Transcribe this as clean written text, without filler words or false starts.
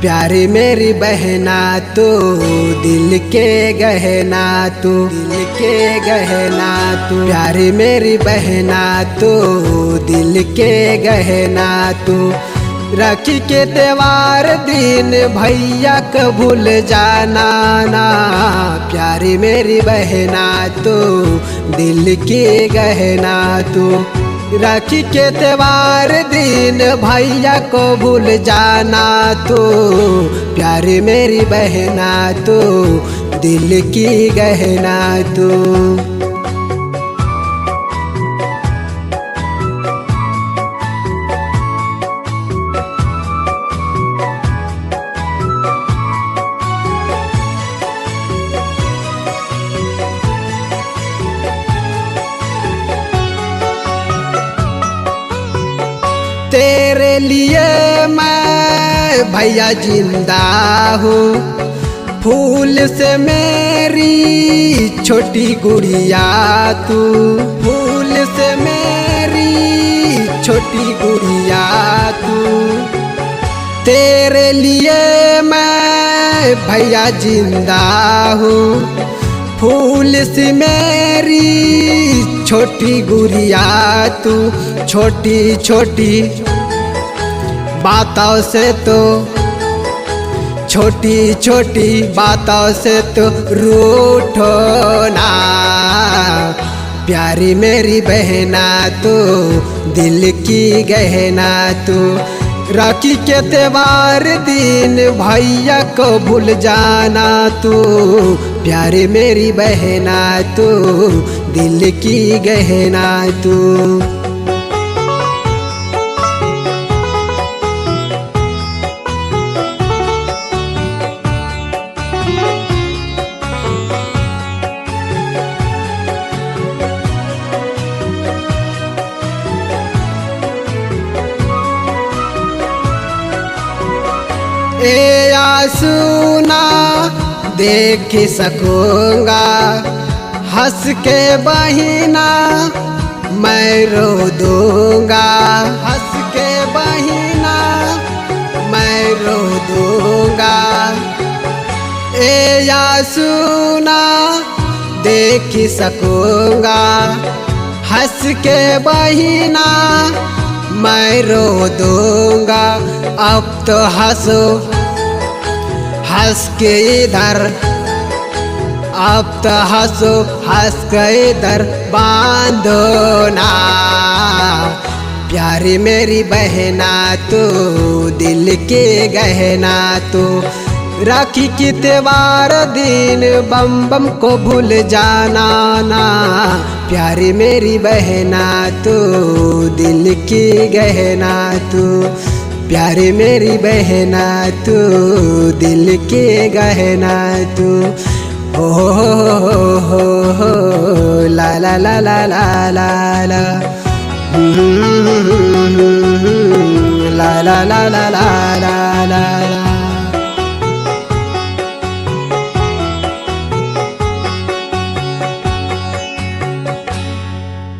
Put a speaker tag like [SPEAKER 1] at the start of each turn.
[SPEAKER 1] प्यारी मेरी बहना तू दिल के गहना तू, दिल के गहना तू। प्यारी मेरी बहना तू दिल के गहना तू। राखी के त्योहार दिन भैया को भूल जाना ना। प्यारी मेरी बहना तू दिल की गहना तू। राखी के त्योहार दिन भैया को भूल जाना तू। प्यारी मेरी बहना तू दिल की गहना तू। तेरे लिए मैं भैया जिंदा हूँ। फूल से मेरी छोटी गुड़िया तू, फूल से मेरी छोटी गुड़िया तू। तेरे लिए मैं भैया जिंदा हूँ। फूल से मेरी छोटी गुड़िया तू। छोटी छोटी बातों से तो, छोटी छोटी बातों से तो रूठो ना। प्यारी मेरी बहना तू दिल की गहना तू। राखी के त्योहार दिन भैया को भूल जाना तू। प्यारी मेरी बहना तू दिल की गहना तू। ए आंसू ना देख सकूंगा, हंस के बहिना मैं रो दूंगा। हंस के बहिना मैं रो दूंगा। ए आंसू ना देख सकूंगा, हंस के बहिना मैं रो दूंगा। अब तो हंसो हंस के इधर, अब तो हंसो हंस के इधर बांधो ना। प्यारी मेरी बहना तू दिल के गहना तू। राखी के त्योहार दिन बम बम को भूल जाना ना। प्यारी मेरी बहना तू दिल की गहना तू। प्यारी मेरी बहना तू दिल की गहना तू। हो ला ला ला ला ला ला ला ला ला ला ला ला ला ला।